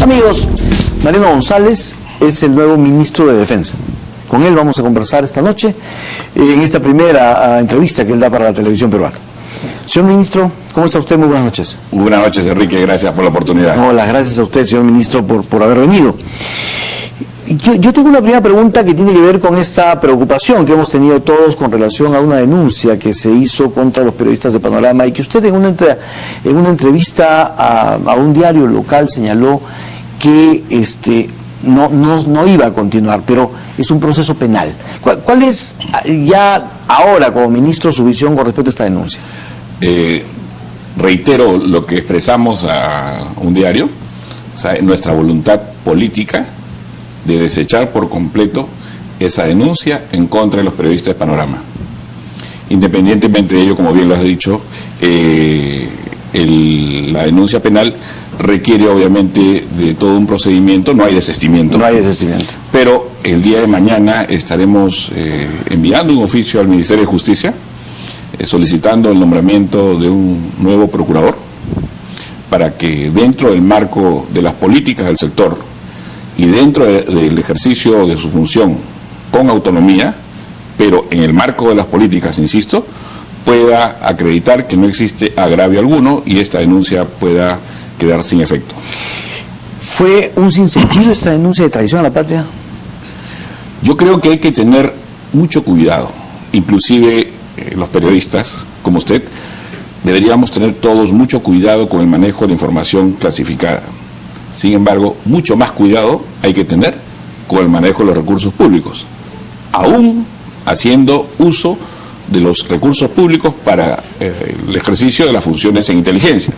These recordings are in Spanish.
Amigos, Mariano González es el nuevo ministro de Defensa. Con él vamos a conversar esta noche en esta primera entrevista que él da para la televisión peruana. Señor ministro, ¿cómo está usted? Muy buenas noches. Muy buenas noches, Enrique, gracias por la oportunidad. No, las gracias a usted, señor ministro, por haber venido. Yo tengo una primera pregunta que tiene que ver con esta preocupación que hemos tenido todos con relación a una denuncia que se hizo contra los periodistas de Panorama y que usted en una entrevista a un diario local señaló que no iba a continuar, pero es un proceso penal. ¿Cuál es ya ahora como ministro su visión con respecto a esta denuncia? Reitero lo que expresamos a un diario, o sea, nuestra voluntad política de desechar por completo esa denuncia en contra de los periodistas de Panorama. Independientemente de ello, como bien lo has dicho, la denuncia penal requiere obviamente de todo un procedimiento, no hay desistimiento. No hay desistimiento. Pero el día de mañana estaremos enviando un oficio al Ministerio de Justicia solicitando el nombramiento de un nuevo procurador para que dentro del marco de las políticas del sector y dentro del ejercicio de su función con autonomía, pero en el marco de las políticas, insisto, pueda acreditar que no existe agravio alguno y esta denuncia pueda quedar sin efecto. ¿Fue un sinsentido esta denuncia de traición a la patria? Yo creo que hay que tener mucho cuidado, inclusive los periodistas como usted, deberíamos tener todos mucho cuidado con el manejo de la información clasificada. Sin embargo, mucho más cuidado hay que tener con el manejo de los recursos públicos, aún haciendo uso de los recursos públicos para el ejercicio de las funciones en inteligencia.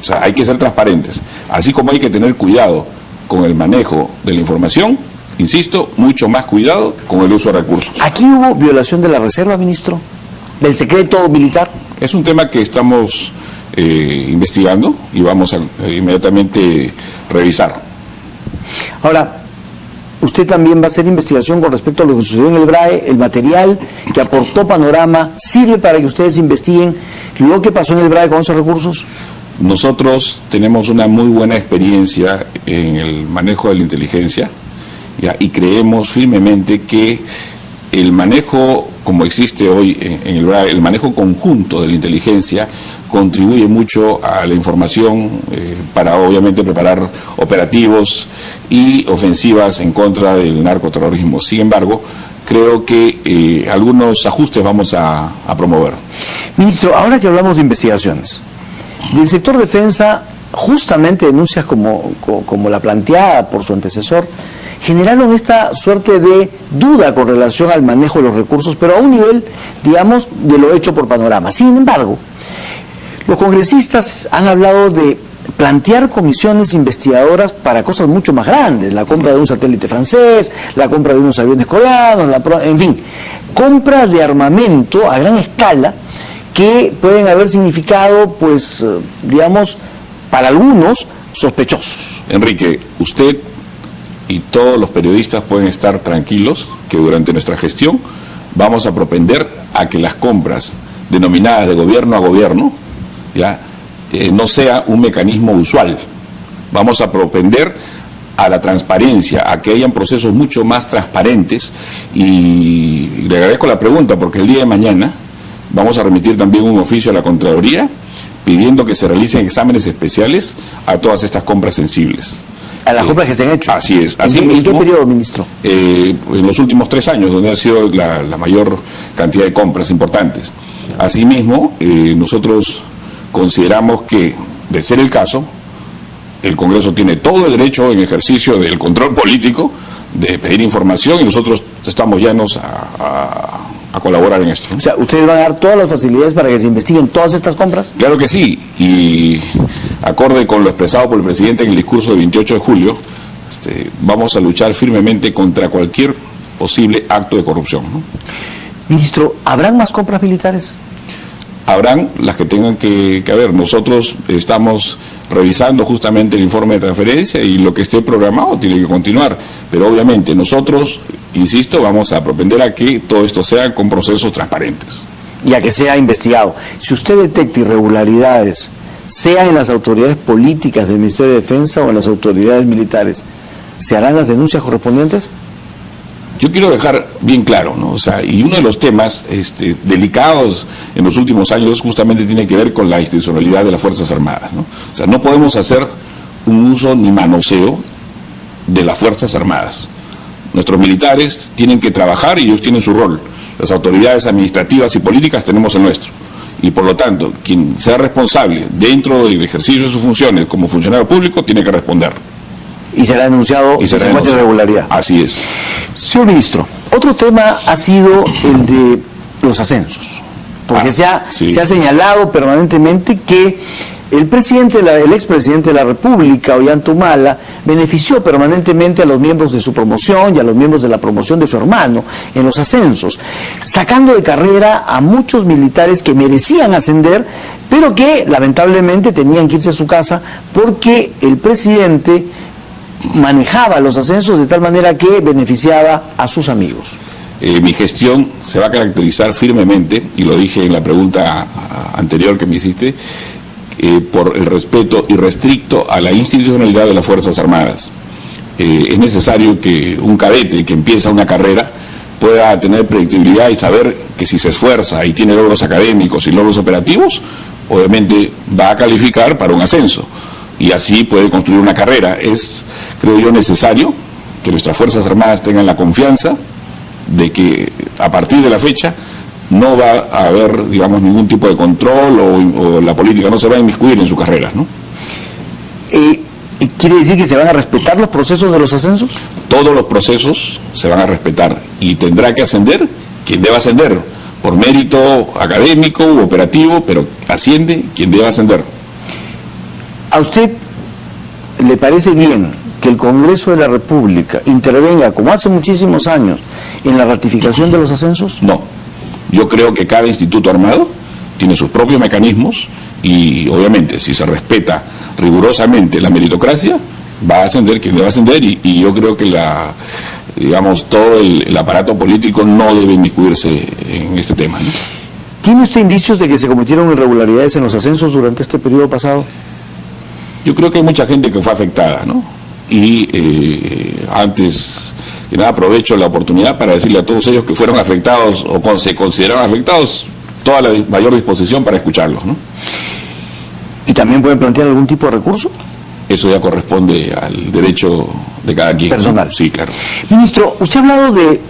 O sea, hay que ser transparentes. Así como hay que tener cuidado con el manejo de la información, insisto, mucho más cuidado con el uso de recursos. ¿Aquí hubo violación de la reserva, ministro? ¿Del secreto militar? Es un tema que estamos investigando y vamos a inmediatamente revisar. Ahora, usted también va a hacer investigación con respecto a lo que sucedió en el BRAE. El material que aportó Panorama sirve para que ustedes investiguen lo que pasó en el BRAE con esos recursos. Nosotros tenemos una muy buena experiencia en el manejo de la inteligencia, ¿ya? Y creemos firmemente que el manejo, como existe hoy en el BRAE, el manejo conjunto de la inteligencia contribuye mucho a la información para obviamente preparar operativos y ofensivas en contra del narcoterrorismo. Sin embargo, creo que algunos ajustes vamos a promover. Ministro, ahora que hablamos de investigaciones, del sector defensa, justamente denuncias como la planteada por su antecesor, generaron esta suerte de duda con relación al manejo de los recursos, pero a un nivel, digamos, de lo hecho por Panorama. Sin embargo, los congresistas han hablado de plantear comisiones investigadoras para cosas mucho más grandes, la compra de un satélite francés, la compra de unos aviones coreanos, en fin, compra de armamento a gran escala que pueden haber significado, pues, digamos, para algunos, sospechosos. Enrique, usted y todos los periodistas pueden estar tranquilos que durante nuestra gestión vamos a propender a que las compras denominadas de gobierno a gobierno no sea un mecanismo usual. Vamos a propender a la transparencia, a que hayan procesos mucho más transparentes y le agradezco la pregunta porque el día de mañana vamos a remitir también un oficio a la Contraloría pidiendo que se realicen exámenes especiales a todas estas compras sensibles. A las compras que se han hecho. Así es. ¿En qué periodo, ministro? En los últimos 3 años, donde ha sido la mayor cantidad de compras importantes. Asimismo, nosotros consideramos que, de ser el caso, el Congreso tiene todo el derecho en ejercicio del control político de pedir información y nosotros estamos llanos a colaborar en esto. O sea, ¿ustedes van a dar todas las facilidades para que se investiguen todas estas compras? Claro que sí, y acorde con lo expresado por el presidente en el discurso del 28 de julio, vamos a luchar firmemente contra cualquier posible acto de corrupción, ¿no? Ministro, ¿habrán más compras militares? Habrán las que tengan que haber. Nosotros estamos revisando justamente el informe de transferencia y lo que esté programado tiene que continuar, pero obviamente nosotros, insisto, vamos a propender a que todo esto sea con procesos transparentes. Y a que sea investigado. Si usted detecta irregularidades sea en las autoridades políticas del Ministerio de Defensa o en las autoridades militares, ¿se harán las denuncias correspondientes? Yo quiero dejar bien claro, ¿no? O sea, y uno de los temas delicados en los últimos años justamente tiene que ver con la institucionalidad de las Fuerzas Armadas, ¿no? O sea, no podemos hacer un uso ni manoseo de las Fuerzas Armadas. Nuestros militares tienen que trabajar y ellos tienen su rol. Las autoridades administrativas y políticas tenemos el nuestro. Y por lo tanto, quien sea responsable dentro del ejercicio de sus funciones como funcionario público tiene que responder. Y será denunciado si se encuentra irregularidad. Así es. Señor ministro, otro tema ha sido el de los ascensos, porque se ha señalado permanentemente que el expresidente de la República, Ollanta Humala, benefició permanentemente a los miembros de su promoción y a los miembros de la promoción de su hermano en los ascensos, sacando de carrera a muchos militares que merecían ascender, pero que lamentablemente tenían que irse a su casa porque el presidente manejaba los ascensos de tal manera que beneficiaba a sus amigos. Mi gestión se va a caracterizar firmemente, y lo dije en la pregunta anterior que me hiciste, por el respeto irrestricto a la institucionalidad de las Fuerzas Armadas. Es necesario que un cadete que empieza una carrera pueda tener predictibilidad y saber que si se esfuerza y tiene logros académicos y logros operativos, obviamente va a calificar para un ascenso. Y así puede construir una carrera. Es, creo yo, necesario que nuestras Fuerzas Armadas tengan la confianza de que a partir de la fecha no va a haber, digamos, ningún tipo de control o la política no se va a inmiscuir en sus carreras, ¿no? ¿Quiere decir que se van a respetar los procesos de los ascensos? Todos los procesos se van a respetar y tendrá que ascender quien deba ascender, por mérito académico u operativo, pero asciende quien deba ascender. ¿A usted le parece bien que el Congreso de la República intervenga, como hace muchísimos años, en la ratificación de los ascensos? No. Yo creo que cada instituto armado tiene sus propios mecanismos y, obviamente, si se respeta rigurosamente la meritocracia, va a ascender quien deba ascender y yo creo que todo el aparato político no debe inmiscuirse en este tema, ¿no? ¿Tiene usted indicios de que se cometieron irregularidades en los ascensos durante este periodo pasado? Yo creo que hay mucha gente que fue afectada, ¿no? Y antes que nada aprovecho la oportunidad para decirle a todos ellos que fueron afectados o se consideraron afectados, toda la mayor disposición para escucharlos, ¿no? ¿Y también pueden plantear algún tipo de recurso? Eso ya corresponde al derecho de cada quien. Personal. ¿No? Sí, claro. Ministro, usted ha hablado de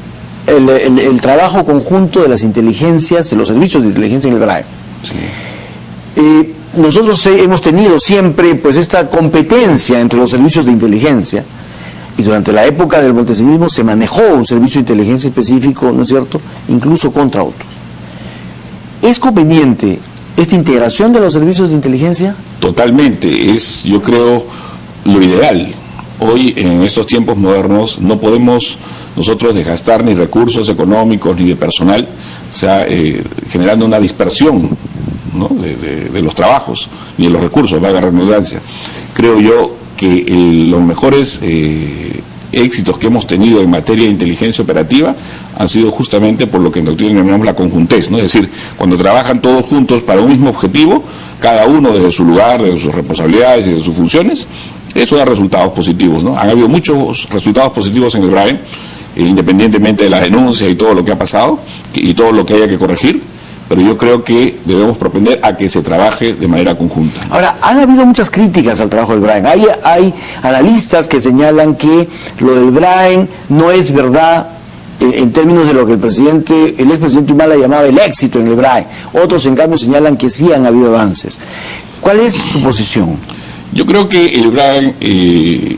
el trabajo conjunto de las inteligencias, de los servicios de inteligencia en el BRAE. Sí. Nosotros hemos tenido siempre pues esta competencia entre los servicios de inteligencia y durante la época del montesinismo se manejó un servicio de inteligencia específico, ¿no es cierto?, incluso contra otros. ¿Es conveniente esta integración de los servicios de inteligencia? Totalmente, es, yo creo, lo ideal. Hoy, en estos tiempos modernos, no podemos nosotros desgastar ni recursos económicos ni de personal, o sea, generando una dispersión, ¿no?, de los trabajos ni de los recursos, valga la redundancia. Creo yo que los mejores éxitos que hemos tenido en materia de inteligencia operativa han sido justamente por lo que en doctrina llamamos la conjuntez, ¿no? Es decir, cuando trabajan todos juntos para un mismo objetivo, cada uno desde su lugar, desde sus responsabilidades y de sus funciones, eso da resultados positivos, ¿no? Han habido muchos resultados positivos en el BRAE, independientemente de la denuncia y todo lo que ha pasado y todo lo que haya que corregir, pero yo creo que debemos propender a que se trabaje de manera conjunta. Ahora, han habido muchas críticas al trabajo del BRAE. Hay analistas que señalan que lo del BRAE no es verdad en términos de lo que el expresidente Humala llamaba el éxito en el BRAE. Otros, en cambio, señalan que sí han habido avances. ¿Cuál es su posición? Yo creo que el BRAE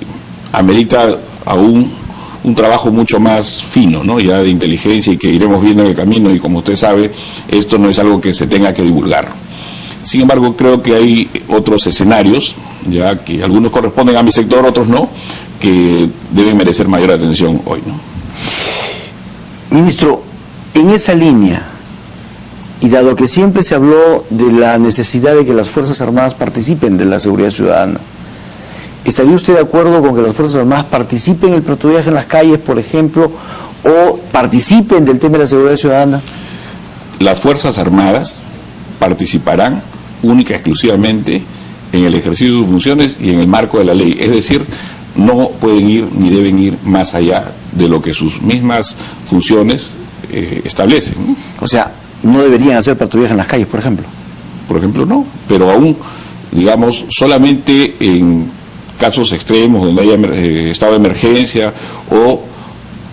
amerita aún un trabajo mucho más fino, ¿no?, ya de inteligencia y que iremos viendo en el camino, y como usted sabe, esto no es algo que se tenga que divulgar. Sin embargo, creo que hay otros escenarios, ya que algunos corresponden a mi sector, otros no, que deben merecer mayor atención hoy, ¿no? Ministro, en esa línea, y dado que siempre se habló de la necesidad de que las Fuerzas Armadas participen de la seguridad ciudadana, ¿estaría usted de acuerdo con que las Fuerzas Armadas participen en el patrullaje en las calles, por ejemplo, o participen del tema de la seguridad ciudadana? Las Fuerzas Armadas participarán única y exclusivamente en el ejercicio de sus funciones y en el marco de la ley. Es decir, no pueden ir ni deben ir más allá de lo que sus mismas funciones establecen, ¿no? O sea, no deberían hacer patrullaje en las calles, por ejemplo. Por ejemplo, no, pero aún, digamos, solamente en casos extremos donde haya estado de emergencia o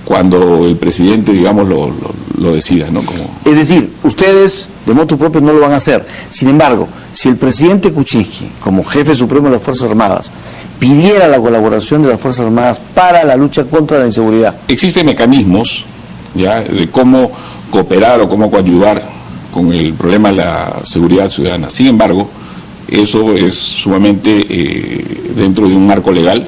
cuando el presidente, digamos, lo decida, ¿no? Es decir, ustedes de motu propio no lo van a hacer. Sin embargo, si el presidente Kuczynski, como jefe supremo de las Fuerzas Armadas, pidiera la colaboración de las Fuerzas Armadas para la lucha contra la inseguridad. Existen mecanismos ya de cómo cooperar o cómo coadyuvar con el problema de la seguridad ciudadana. Sin embargo, eso es sumamente dentro de un marco legal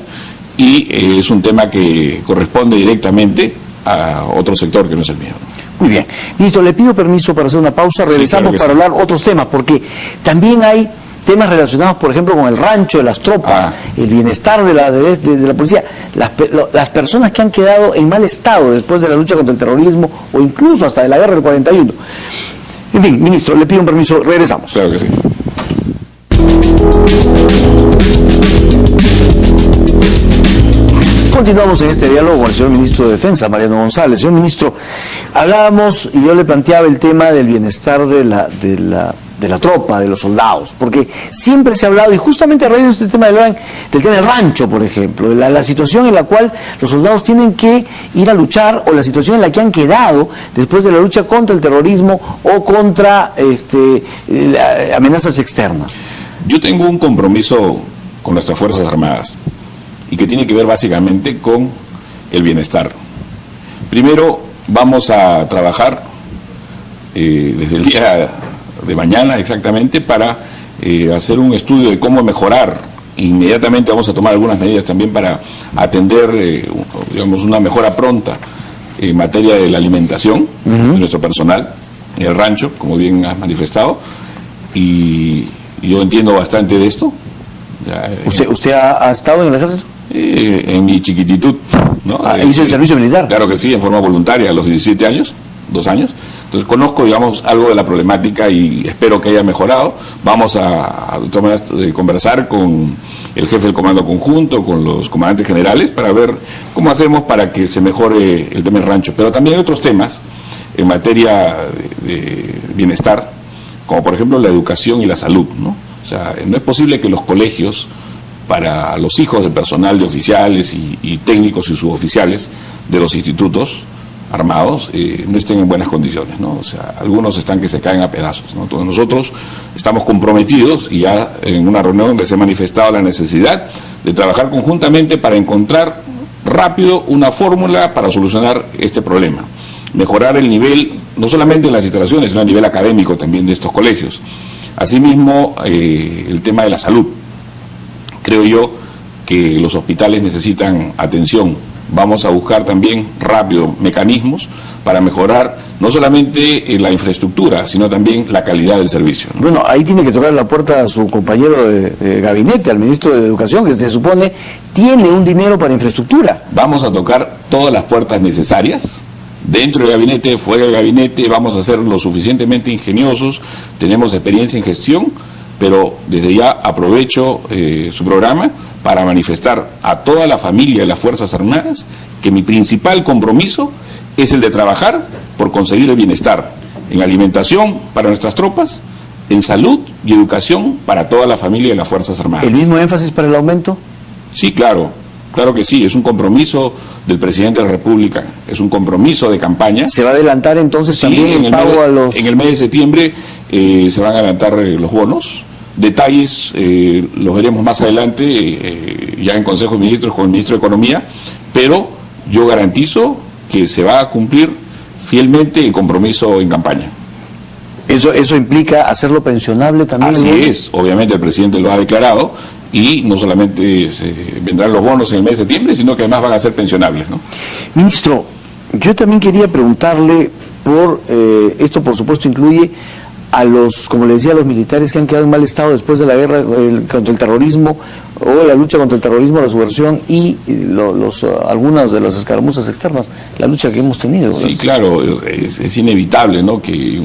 y es un tema que corresponde directamente a otro sector que no es el mío. Muy bien. Ministro, le pido permiso para hacer una pausa. Regresamos, sí, claro, para hablar otros temas, porque también hay temas relacionados, por ejemplo, con el rancho de las tropas, el bienestar de la policía, las personas que han quedado en mal estado después de la lucha contra el terrorismo o incluso hasta de la guerra del 41. En fin, ministro, le pido un permiso. Regresamos. Claro que sí. Continuamos en este diálogo con el señor ministro de Defensa, Mariano González. Señor ministro, hablábamos y yo le planteaba el tema del bienestar de la tropa, de los soldados, porque siempre se ha hablado, y justamente a raíz de este tema del tema del rancho, por ejemplo, de la situación en la cual los soldados tienen que ir a luchar, o la situación en la que han quedado después de la lucha contra el terrorismo o contra amenazas externas. Yo tengo un compromiso con nuestras Fuerzas Armadas y que tiene que ver básicamente con el bienestar. Primero vamos a trabajar desde el día de mañana exactamente para hacer un estudio de cómo mejorar. Inmediatamente vamos a tomar algunas medidas también para atender digamos, una mejora pronta en materia de la alimentación de nuestro personal en el rancho, como bien has manifestado, y yo entiendo bastante de esto. Ya, ¿Usted ha estado en el ejército? En mi chiquititud, ¿no? ¿Hizo el servicio militar? Claro que sí, en forma voluntaria, a los 17 años, 2 años. Entonces conozco, digamos, algo de la problemática y espero que haya mejorado. Vamos a conversar con el jefe del comando conjunto, con los comandantes generales, para ver cómo hacemos para que se mejore el tema del rancho. Pero también hay otros temas en materia de bienestar, como por ejemplo la educación y la salud, ¿no? O sea, no es posible que los colegios para los hijos del personal de oficiales y técnicos y suboficiales de los institutos armados no estén en buenas condiciones, ¿no? O sea, algunos están que se caen a pedazos, ¿no? Entonces nosotros estamos comprometidos y ya en una reunión les he manifestado la necesidad de trabajar conjuntamente para encontrar rápido una fórmula para solucionar este problema. Mejorar el nivel, no solamente en las instalaciones, sino a nivel académico también de estos colegios. Asimismo, el tema de la salud. Creo yo que los hospitales necesitan atención. Vamos a buscar también rápido mecanismos para mejorar no solamente la infraestructura, sino también la calidad del servicio, ¿no? Bueno, ahí tiene que tocar la puerta a su compañero de gabinete, al ministro de Educación, que se supone tiene un dinero para infraestructura. Vamos a tocar todas las puertas necesarias, dentro del gabinete, fuera del gabinete. Vamos a ser lo suficientemente ingeniosos, tenemos experiencia en gestión, pero desde ya aprovecho su programa para manifestar a toda la familia de las Fuerzas Armadas que mi principal compromiso es el de trabajar por conseguir el bienestar en alimentación para nuestras tropas, en salud y educación para toda la familia de las Fuerzas Armadas. ¿El mismo énfasis para el aumento? Sí, claro que sí, es un compromiso del presidente de la República, es un compromiso de campaña. ¿Se va a adelantar entonces también el pago a los...? En el mes de septiembre se van a adelantar los bonos. Detalles los veremos más adelante, ya en Consejo de Ministros con el Ministro de Economía, pero yo garantizo que se va a cumplir fielmente el compromiso en campaña. ¿Eso implica hacerlo pensionable también? Así es, obviamente el presidente lo ha declarado, y no solamente vendrán los bonos en el mes de septiembre, sino que además van a ser pensionables, ¿no? Ministro, yo también quería preguntarle por, esto por supuesto incluye a los, como le decía, a los militares que han quedado en mal estado después de la guerra contra el terrorismo o la lucha contra el terrorismo, la subversión y algunas de las escaramuzas externas, la lucha que hemos tenido, ¿verdad? Sí, claro, es inevitable, ¿no?, que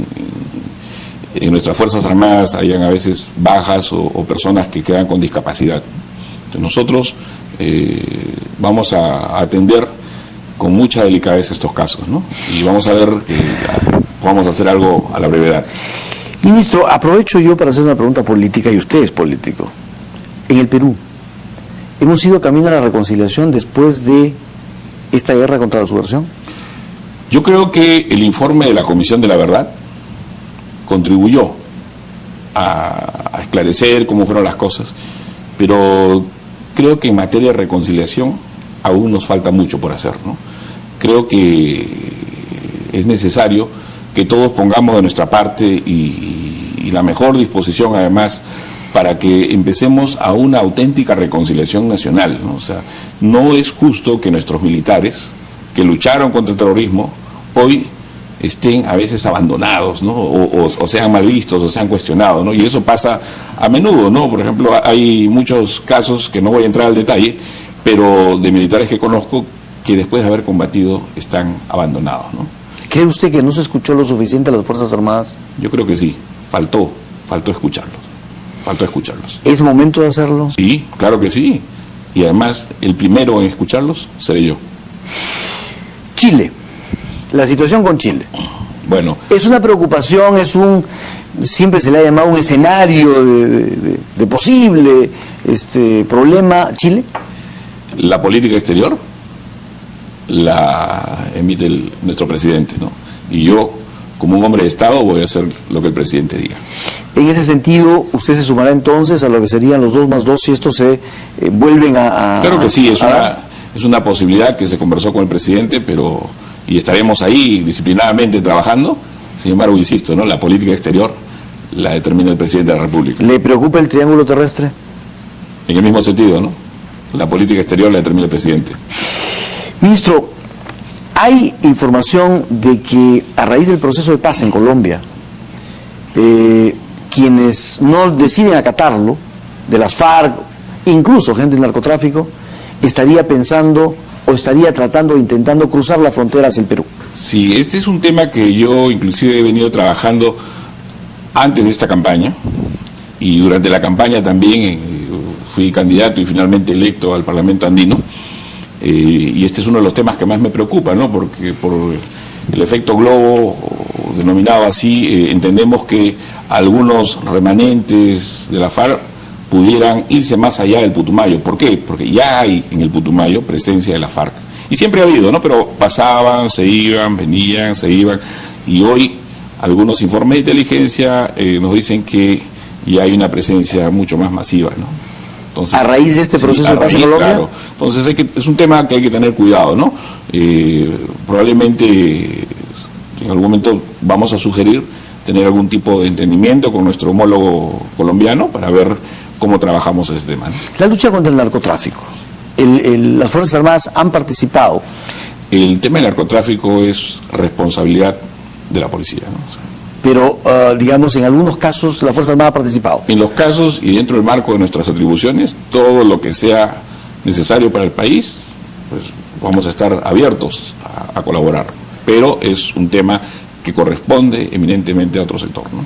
en nuestras Fuerzas Armadas hayan a veces bajas o personas que quedan con discapacidad. Entonces nosotros vamos a atender con mucha delicadeza estos casos, ¿no? Y vamos a ver que podamos hacer algo a la brevedad. Ministro, aprovecho yo para hacer una pregunta política, y usted es político. En el Perú, ¿hemos ido camino a la reconciliación después de esta guerra contra la subversión? Yo creo que el informe de la Comisión de la Verdad contribuyó a esclarecer cómo fueron las cosas, pero creo que en materia de reconciliación aún nos falta mucho por hacer, ¿no? Creo que es necesario que todos pongamos de nuestra parte y la mejor disposición, además, para que empecemos a una auténtica reconciliación nacional, ¿no? O sea, no es justo que nuestros militares que lucharon contra el terrorismo hoy estén a veces abandonados, ¿no? O sean mal vistos o sean cuestionados, ¿no? Y eso pasa a menudo, ¿no? Por ejemplo, hay muchos casos, que no voy a entrar al detalle, pero de militares que conozco que después de haber combatido están abandonados, ¿no? ¿Cree usted que no se escuchó lo suficiente a las Fuerzas Armadas? Yo creo que sí, faltó escucharlos. ¿Es momento de hacerlo? Sí, claro que sí. Y además, el primero en escucharlos seré yo. Chile. La situación con Chile. Bueno. Es una preocupación, siempre se le ha llamado un escenario de posible problema. ¿Chile? La política exterior la emite nuestro presidente, ¿no? Y yo, como un hombre de Estado, voy a hacer lo que el presidente diga. En ese sentido, ¿usted se sumará entonces a lo que serían los 2+2 si estos se vuelven a...? Claro que sí, es una posibilidad que se conversó con el presidente, y estaremos ahí disciplinadamente trabajando. Sin embargo, insisto, ¿no? La política exterior la determina el presidente de la República. ¿Le preocupa el triángulo terrestre? En el mismo sentido, ¿no? La política exterior la determina el presidente. Ministro, hay información de que a raíz del proceso de paz en Colombia, quienes no deciden acatarlo, de las FARC, incluso gente del narcotráfico, estaría pensando o estaría tratando o intentando cruzar la frontera hacia el Perú. Sí, este es un tema que yo inclusive he venido trabajando antes de esta campaña, y durante la campaña también fui candidato y finalmente electo al Parlamento Andino, y este es uno de los temas que más me preocupa, ¿no? Porque por el efecto globo, denominado así, entendemos que algunos remanentes de la FARC pudieran irse más allá del Putumayo. ¿Por qué? Porque ya hay en el Putumayo presencia de la FARC. Y siempre ha habido, ¿no? Pero pasaban, se iban, venían, se iban. Y hoy algunos informes de inteligencia nos dicen que ya hay una presencia mucho más masiva, ¿no? Entonces, a raíz de este proceso de paz en Colombia. Claro. Entonces es un tema que hay que tener cuidado, ¿no? Probablemente en algún momento vamos a sugerir tener algún tipo de entendimiento con nuestro homólogo colombiano para ver cómo trabajamos ese tema, ¿no? La lucha contra el narcotráfico. Las Fuerzas Armadas han participado. El tema del narcotráfico es responsabilidad de la policía, ¿no? O sea, pero, digamos, en algunos casos la Fuerza Armada ha participado. En los casos y dentro del marco de nuestras atribuciones, todo lo que sea necesario para el país, pues vamos a estar abiertos a colaborar. Pero es un tema que corresponde eminentemente a otro sector, ¿no?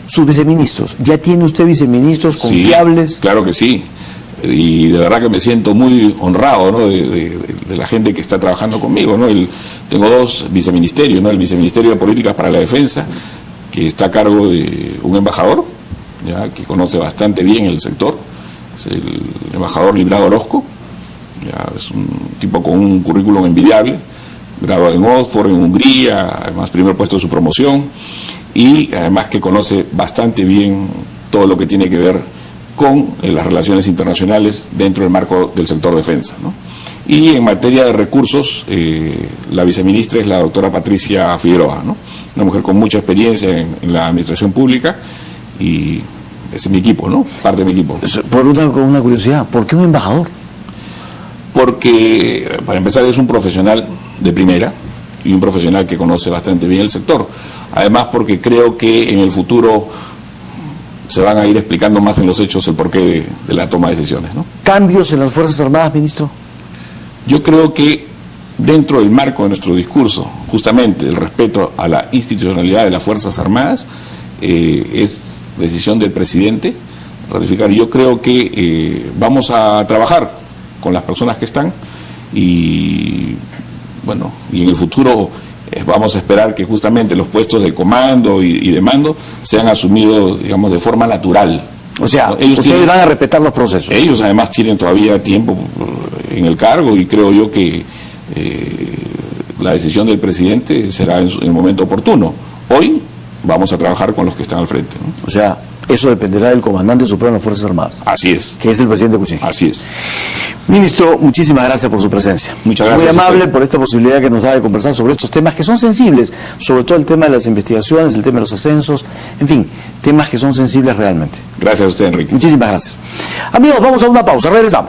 Sus viceministros, ¿ya tiene usted viceministros confiables? Sí, claro que sí. Y de verdad que me siento muy honrado, ¿no? de la gente que está trabajando conmigo, ¿no? Tengo dos viceministerios, ¿no? El Viceministerio de Políticas para la Defensa, que está a cargo de un embajador, ya, que conoce bastante bien el sector, es el embajador Librado Orozco, ya, es un tipo con un currículum envidiable, graduado en Oxford, en Hungría, además primer puesto de su promoción, y además que conoce bastante bien todo lo que tiene que ver con las relaciones internacionales dentro del marco del sector defensa, ¿no? Y en materia de recursos, la viceministra es la doctora Patricia Figueroa, ¿no? Una mujer con mucha experiencia en la administración pública, y ese es mi equipo, ¿no? Parte de mi equipo. Por una curiosidad, ¿por qué un embajador? Porque, para empezar, es un profesional de primera y un profesional que conoce bastante bien el sector. Además, porque creo que en el futuro se van a ir explicando más en los hechos el porqué de la toma de decisiones, ¿no? ¿Cambios en las Fuerzas Armadas, ministro? Yo creo que dentro del marco de nuestro discurso, justamente el respeto a la institucionalidad de las Fuerzas Armadas, es decisión del presidente ratificar. Yo creo que vamos a trabajar con las personas que están y bueno, y en el futuro vamos a esperar que justamente los puestos de comando y de mando sean asumidos, digamos, de forma natural. O sea, ustedes van a respetar los procesos. Ellos además tienen todavía tiempo en el cargo y creo yo que la decisión del presidente será en el momento oportuno. Hoy vamos a trabajar con los que están al frente, ¿no? O sea, eso dependerá del comandante supremo de las Fuerzas Armadas. Así es. Que es el presidente Kuczynski. Así es. Ministro, muchísimas gracias por su presencia. Muchas gracias. Muy amable por esta posibilidad que nos da de conversar sobre estos temas que son sensibles, sobre todo el tema de las investigaciones, el tema de los ascensos, en fin, temas que son sensibles realmente. Gracias a usted, Enrique. Muchísimas gracias. Amigos, vamos a una pausa, regresamos.